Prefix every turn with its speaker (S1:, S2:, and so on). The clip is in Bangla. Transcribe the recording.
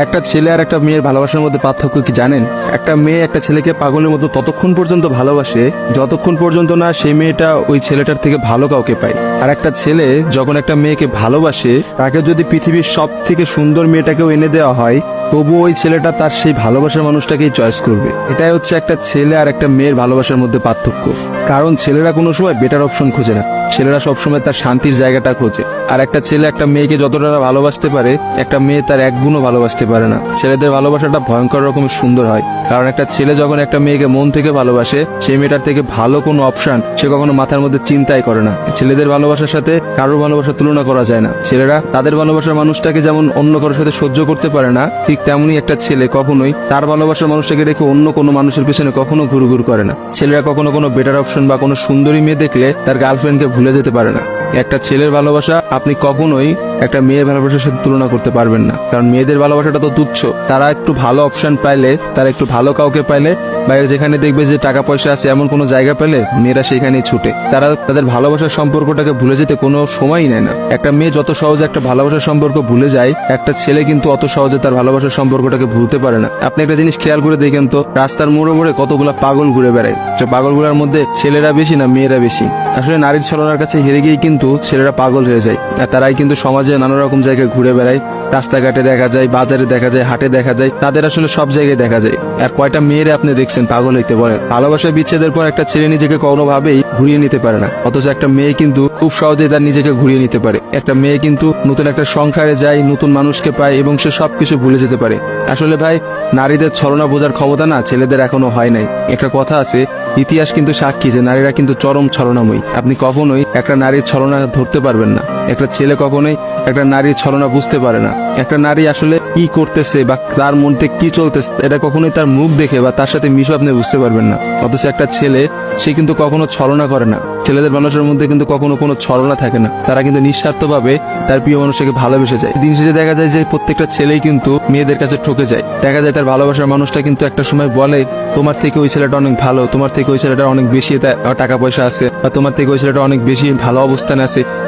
S1: একটা ছেলে আর একটা মেয়ের ভালোবাসার মধ্যে পার্থক্য কি জানেন? একটা মেয়ে একটা ছেলেকে পাগলের মতো ততক্ষণ পর্যন্ত ভালোবাসে যতক্ষণ পর্যন্ত না সেই মেয়েটা ওই ছেলেটার থেকে ভালো কাউকে পায়। আর একটা ছেলে যখন একটা মেয়েকে ভালোবাসে, তাকে যদি পৃথিবীর সব থেকে সুন্দর মেয়েটাকেও এনে দেওয়া হয়, তবু ওই ছেলেটা তার সেই ভালোবাসার মানুষটাকেই চয়েস করবে। এটাই হচ্ছে একটা ছেলে আর একটা মেয়ের ভালোবাসার মধ্যে পার্থক্য। কারণ ছেলেরা কোনো সময় বেটার অপশন খোঁজে না, ছেলেরা সবসময় তার শান্তির জায়গাটা খোঁজে। আর একটা ছেলে একটা মেয়েকে যতটা ভালোবাসতে পারে, একটা মেয়ে তার এক গুণও ভালোবাসতে পারে না। ছেলেদের ভালোবাসাটা ভয়ঙ্কর রকমের সুন্দর হয়, কারণ একটা ছেলে যখন একটা মেয়েকে মন থেকে ভালোবাসে, সেই মেয়েটার থেকে ভালো কোনো অপশন সে কখনো মাথার মধ্যে চিন্তাই করে না। ছেলেদের ভালোবাসার সাথে কারোর ভালোবাসার তুলনা করা যায় না। ছেলেরা তাদের ভালোবাসার মানুষটাকে যেমন অন্য কারোর সাথে সহ্য করতে পারে না, ঠিক তেমনি একটা ছেলে কখনোই তার ভালোবাসার মানুষটাকে রেখে অন্য কোনো মানুষের পেছনে কখনো ঘুরঘুর করে না। ছেলেরা কখনো কোনো বেটার অপশন বা কোনো সুন্দরী মেয়ে দেখলে তার গার্লফ্রেন্ডকে ভুলে যেতে পারে না। একটা ছেলের ভালোবাসা আপনি কখনোই একটা মেয়ের ভালোবাসার সাথে তুলনা করতে পারবেন না, কারণ মেয়েদের ভালোবাসাটা তো তুচ্ছ। তারা একটু ভালো অপশন পাইলে, তারা একটু ভালো কাউকে পাইলে, বাইরে যেখানে দেখবে যে টাকা পয়সা আছে এমন কোনো জায়গা পেলে মেয়েরা সেখানেই ছুটে। তারা তাদের ভালোবাসার সম্পর্কটাকে ভুলে যেতে কোনো সময়ই নেয় না। একটা মেয়ে যত সহজে একটা ভালোবাসার সম্পর্ক ভুলে যায়, একটা ছেলে কিন্তু অত সহজে তার ভালোবাসার সম্পর্কটাকে ভুলতে পারে না। আপনি একটা জিনিস খেয়াল করে দেখেন তো, রাস্তার মোড়ে মোড়ে কতগুলা পাগল ঘুরে বেড়ায়। সে পাগলগুলোর মধ্যে ছেলেরা বেশি না মেয়েরা বেশি? আসলে নারীর ছলনার কাছে হেরে গিয়ে কিন্তু ছেলেরা পাগল হয়ে যায়। আর তারাই কিন্তু সমাজে নানা রকম জায়গায় ঘুরে বেড়ায়। রাস্তাঘাটে দেখা যায়, বাজারে দেখা যায়, হাটে দেখা যায়, তাদের আসলে সব জায়গায় দেখা যায়। আর কয়টা মেয়েরে আপনি দেখছেন পাগল হইতে বলেন? ভালোবাসা বিচ্ছেদের পর একটা ছেলে নিজেকে কোনোভাবেই ঘুরিয়ে নিতে পারে না, অথচ একটা মেয়ে কিন্তু খুব সহজেই তার নিজেকে ঘুরিয়ে নিতে পারে। একটা মেয়ে কিন্তু নতুন একটা সংসারে যায়, নতুন মানুষকে পায় এবং সে সবকিছু ভুলে যেতে পারে। আসলে ভাই, নারীদের ছলনা বোঝার ক্ষমতা না ছেলেদের এখনো হয় নাই। একটা কথা আছে, ইতিহাস কিন্তু সাক্ষী যে নারীরা কিন্তু চরম ছলনাময়ী। আপনি কখনোই একটা নারীর ছলনা ধরতে পারবেন না। একটা ছেলে কখনোই একটা নারীর ছলনা বুঝতে পারে না। একটা নারী আসলে কি করতেছে বা তার মধ্যে কি চলতেছে, এটা কখনোই তার মুখ দেখে বা তার সাথে মিশে আপনি বুঝতে পারবেন না। অথচ একটা ছেলে, সে কিন্তু কখনো ছলনা করে না। ছেলেদের মানুষের মধ্যে কিন্তু কখনো কোনো ছলনা থাকে না। তারা কিন্তু নিঃস্বার্থভাবে তার প্রিয় মানুষকে ভালোবেসে যায়। দিন শেষে দেখা যায় যে প্রত্যেকটা ছেলেই কিন্তু মেয়েদের কাছে ঠকে যায়। দেখা যায় তার ভালোবাসার মানুষটা কিন্তু একটা সময় বলে, তোমার থেকে ওই ছেলেটা অনেক ভালো, তোমার থেকে ওই ছেলেটা অনেক বেশি টাকা পয়সা আছে, বা তোমার থেকে ওই ছেলেটা অনেক বেশি ভালো অবস্থানে আছে।